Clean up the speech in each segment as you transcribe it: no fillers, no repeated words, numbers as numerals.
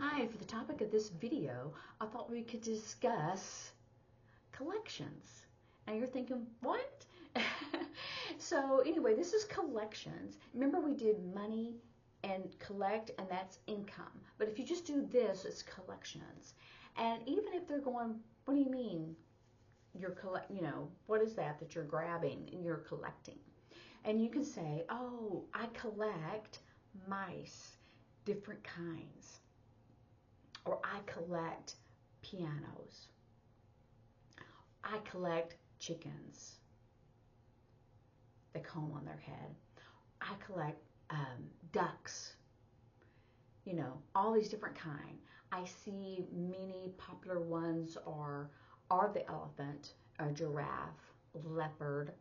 Hi, for the topic of this video, I thought we could discuss collections. Now you're thinking, what? So anyway, this is collections. Remember we did money and collect, and that's income. But if you just do this, it's collections. And even if they're going, what do you mean? What is that you're grabbing and you're collecting? And you can say, oh, I collect mice, different kinds. Or I collect pianos. I collect chickens that comb on their head. I collect ducks. All these different kinds. I see many popular ones are the elephant, a giraffe, leopard,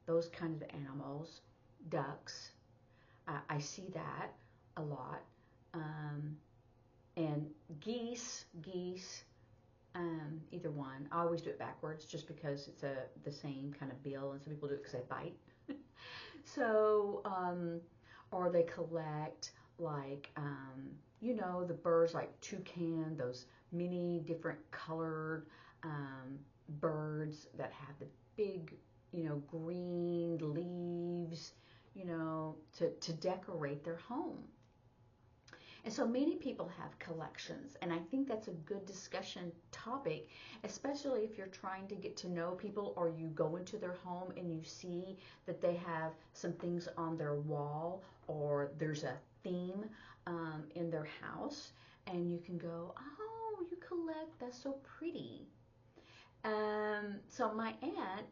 those kinds of animals, ducks. I see that a lot. And geese, either one. I always do it backwards just because it's the same kind of bill, and some people do it because they bite. So, or they collect like, the birds like toucan, those many different colored birds that have the big, green leaves, to decorate their home. And so many people have collections, and I think that's a good discussion topic, especially if you're trying to get to know people or you go into their home and you see that they have some things on their wall or there's a theme in their house, and you can go, oh, you collect, that's so pretty. So my aunt,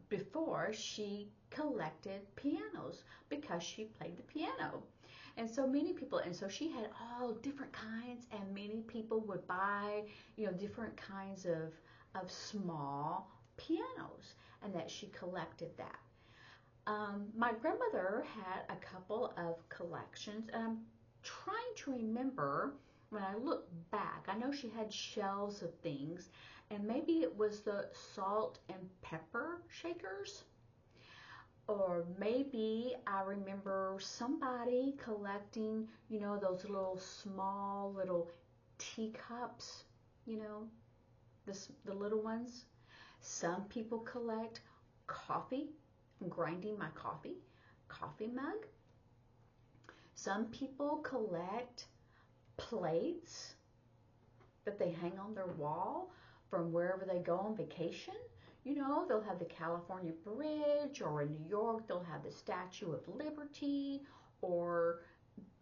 before, she collected pianos because she played the piano. And so many people, and so she had all different kinds, and many people would buy, different kinds of small pianos, and that she collected that. My grandmother had a couple of collections, and I'm trying to remember when I look back. I know she had shelves of things, and maybe it was the salt and pepper shakers. Or maybe I remember somebody collecting, those little small little teacups, the little ones. Some people collect coffee. I'm grinding my coffee mug. Some people collect plates that they hang on their wall from wherever they go on vacation. They'll have the California Bridge, or in New York, they'll have the Statue of Liberty, or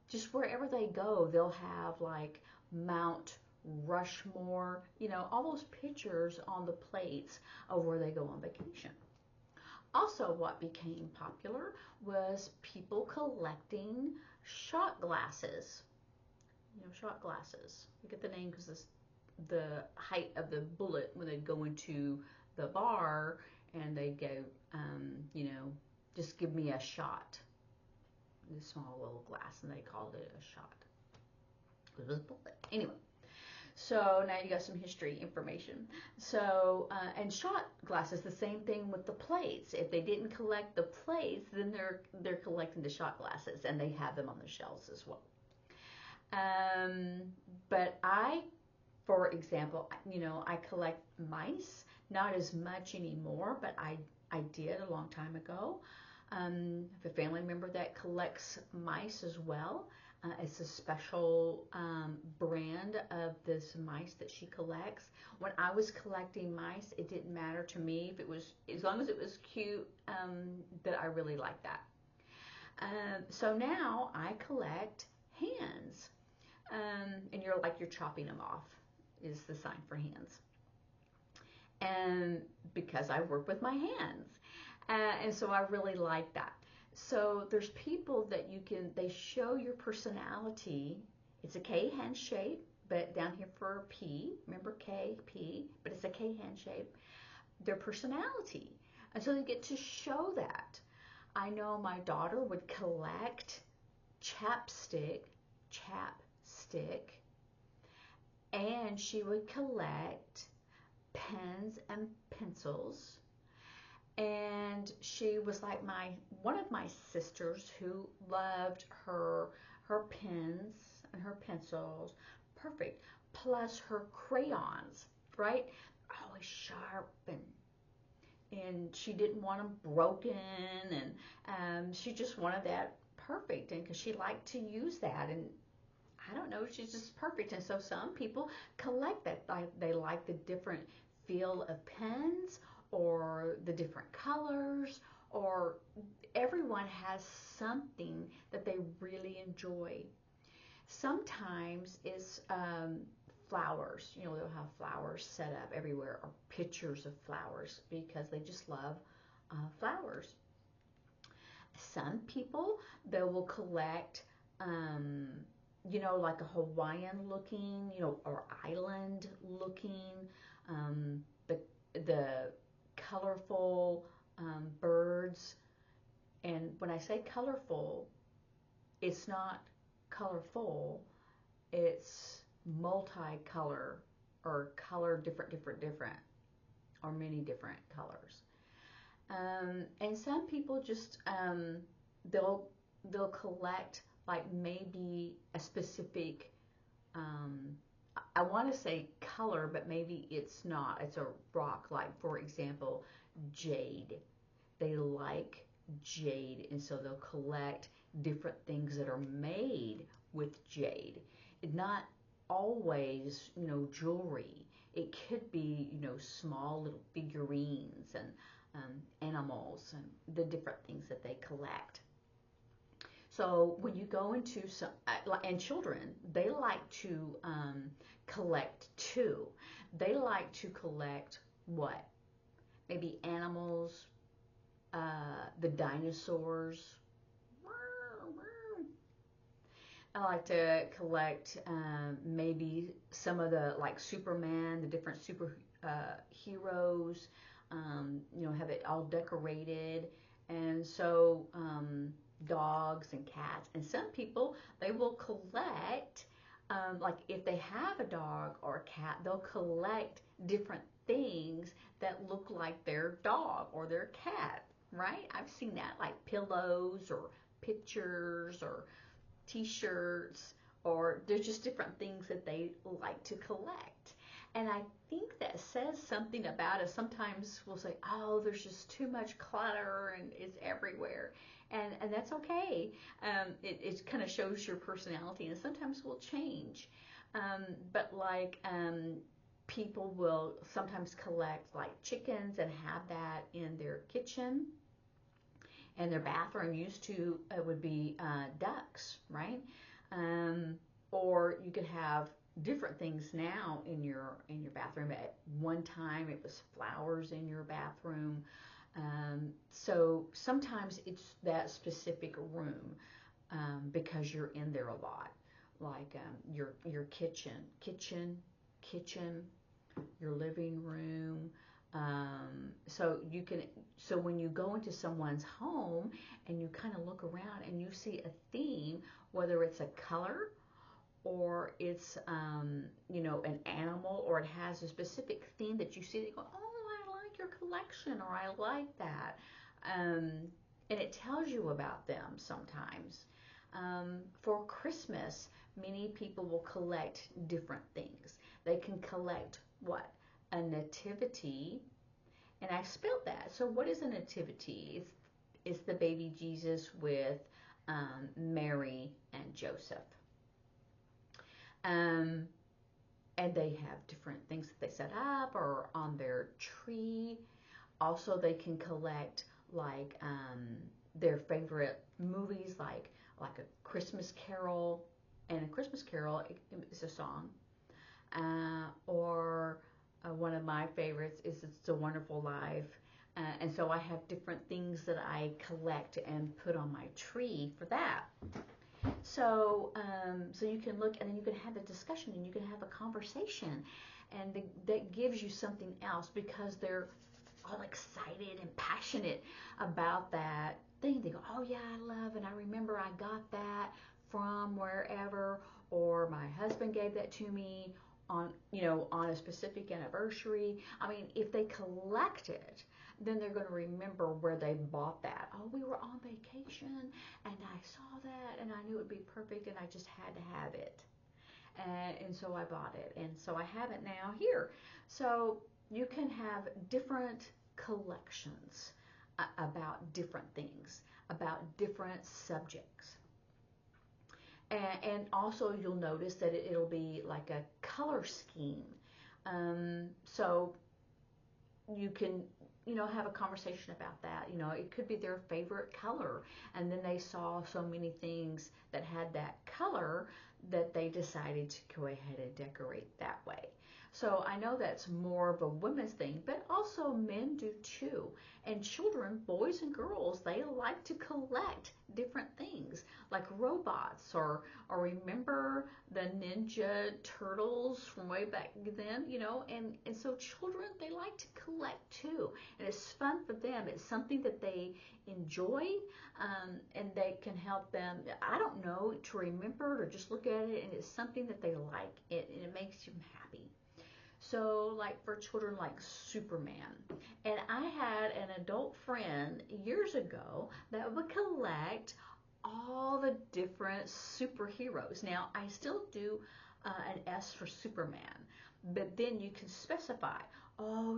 just wherever they go, they'll have like Mount Rushmore, all those pictures on the plates of where they go on vacation. Also, what became popular was people collecting shot glasses. Shot glasses. You get the name because the height of the bullet when they go into the bar and they go, just give me a shot. This small little glass, and they called it a shot. It was a bullet. Anyway, so now you got some history information. So, and shot glasses, the same thing with the plates. If they didn't collect the plates, then they're collecting the shot glasses, and they have them on the shelves as well. But for example, I collect mice. Not as much anymore, but I did a long time ago. I have a family member that collects mice as well. It's a special brand of this mice that she collects. When I was collecting mice, it didn't matter to me if it was, as long as it was cute, that I really liked that. So now I collect hands. And you're chopping them off is the sign for hands. And because I work with my hands. And so I really like that. So there's people that they show your personality. It's a K hand shape, but down here for a P, remember K, P, but it's a K hand shape, their personality. And so they get to show that. I know my daughter would collect chapstick, and she would collect pens and pencils, and she was like one of my sisters who loved her pens and her pencils, perfect. Plus her crayons, right? Always sharp, and she didn't want them broken, and she just wanted that perfect, and because she liked to use that, and I don't know, she's just perfect. And so some people collect that. They like the different feel of pens or the different colors, or everyone has something that they really enjoy. Sometimes it's flowers. You know, they'll have flowers set up everywhere, or pictures of flowers, because they just love flowers. Some people, they will collect, like a Hawaiian looking, or island looking, the colorful birds. And when I say colorful, it's not colorful, it's multicolor, or color different, or many different colors. And some people just they'll collect, like, maybe a specific, I want to say color, but maybe it's not. It's a rock, like, for example, jade. They like jade, and so they'll collect different things that are made with jade. It's not always, jewelry. It could be, small little figurines and animals, and the different things that they collect. So when you go into some, and children, they like to collect too. They like to collect what? Maybe animals, the dinosaurs. I like to collect maybe some of the, like, Superman, the different super heroes, have it all decorated. And so dogs and cats. And some people, they will collect, like, if they have a dog or a cat, they'll collect different things that look like their dog or their cat, right? I've seen that, like pillows or pictures or t-shirts, or there's just different things that they like to collect. And I think that says something about us. Sometimes we'll say, oh, there's just too much clutter and it's everywhere. And that's okay. It kind of shows your personality, and sometimes we'll change. But like, people will sometimes collect, like, chickens and have that in their kitchen and their bathroom. Used to, it would be ducks, right? Or you could have different things now in your bathroom. At one time, it was flowers in your bathroom. So sometimes it's that specific room, because you're in there a lot, like your kitchen, your living room. So you can, so when you go into someone's home and you kind of look around and you see a theme, whether it's a color or it's an animal, or it has a specific theme that you see, they go, oh, I like your collection, or I like that. And it tells you about them sometimes. For Christmas, many people will collect different things. They can collect what? A nativity. And I spelled that. So what is a nativity? It's the baby Jesus with Mary and Joseph. And they have different things that they set up or on their tree. Also, they can collect, like, their favorite movies, like a Christmas Carol. And a Christmas Carol is a song. Or one of my favorites is It's a Wonderful Life. And so I have different things that I collect and put on my tree for that. So you can look, and then you can have a discussion, and you can have a conversation, and that gives you something else, because they're all excited and passionate about that thing. They go, oh yeah, I love it. I remember I got that from wherever, or my husband gave that to me on a specific anniversary. I mean, if they collect it, then they're going to remember where they bought that. Oh, we were on vacation and I saw that and I knew it would be perfect and I just had to have it. And so I bought it. And so I have it now here. So you can have different collections about different things, about different subjects. And also you'll notice that it'll be like a color scheme. So you can, have a conversation about that. It could be their favorite color, and then they saw so many things that had that color that they decided to go ahead and decorate that way. So I know that's more of a women's thing, but also men do too. And children, boys and girls, they like to collect different things like robots, or remember the Ninja Turtles from way back then, and so children, they like to collect too. And it's fun for them. It's something that they enjoy, and they can help them, I don't know, to remember it or just look at it, and it's something that they like, and it makes them happy. So like for children, like Superman. And I had an adult friend years ago that would collect all the different superheroes. Now, I still do an S for Superman, but then you can specify, oh,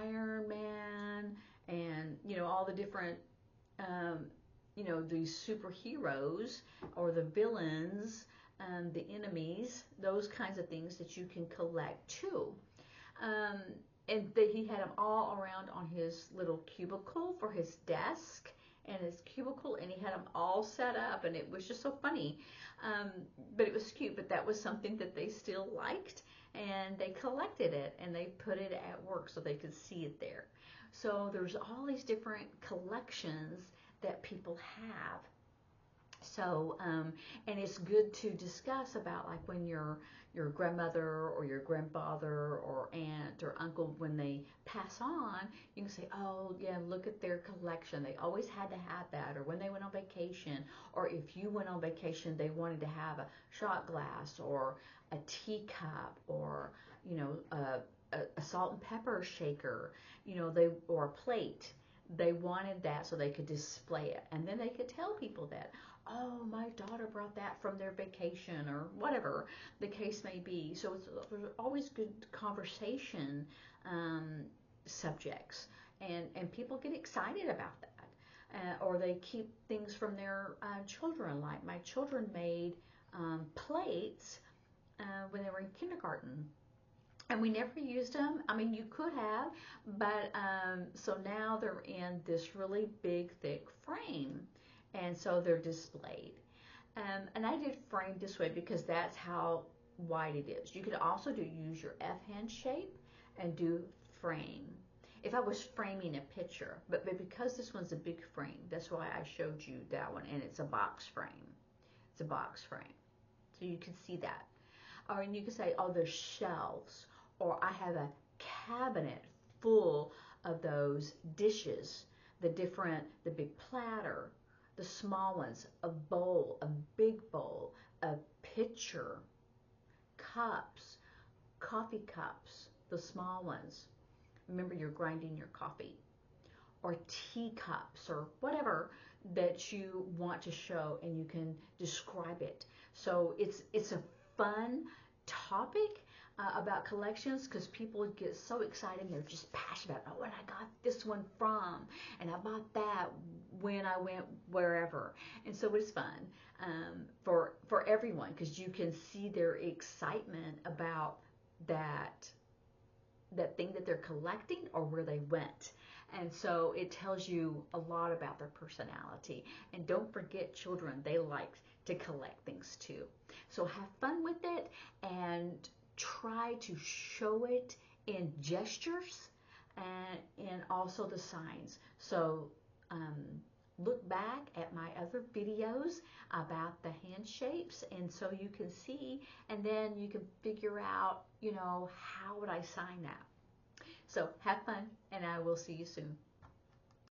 Iron Man, and, all the different, these superheroes or the villains, the enemies, those kinds of things that you can collect too. Um, and he had them all around on his little cubicle for his desk and his cubicle, and he had them all set up, and it was just so funny. But it was cute, but that was something that they still liked, and they collected it, and they put it at work so they could see it there. So there's all these different collections that people have. So, and it's good to discuss about, like, when your grandmother or your grandfather or aunt or uncle, when they pass on, you can say, oh yeah, look at their collection. They always had to have that. Or when they went on vacation, or if you went on vacation, they wanted to have a shot glass or a teacup, or a salt and pepper shaker, or a plate. They wanted that so they could display it, and then they could tell people that, oh, my daughter brought that from their vacation, or whatever the case may be. So there's always good conversation subjects, and people get excited about that, or they keep things from their children. Like my children made plates when they were in kindergarten. And we never used them. I mean, you could have, but so now they're in this really big, thick frame, and so they're displayed. And I did frame this way because that's how wide it is. You could also use your F-hand shape and do frame. If I was framing a picture, but because this one's a big frame, that's why I showed you that one, and it's a box frame. It's a box frame, so you can see that. Or and you can say, oh, there's shelves. Or I have a cabinet full of those dishes, the big platter, the small ones, a bowl, a big bowl, a pitcher, cups, coffee cups, the small ones. Remember, you're grinding your coffee. Or teacups, or whatever that you want to show, and you can describe it. So it's a fun topic about collections, because people get so excited and they're just passionate about, oh, and I got this one from, and I bought that when I went wherever. And so it's fun for everyone, because you can see their excitement about that thing that they're collecting, or where they went. And so it tells you a lot about their personality. And don't forget, children, they like to collect things too. So have fun with it, and try to show it in gestures, and also the signs. So look back at my other videos about the hand shapes, and so you can see, and then you can figure out, how would I sign that. So have fun, and I will see you soon.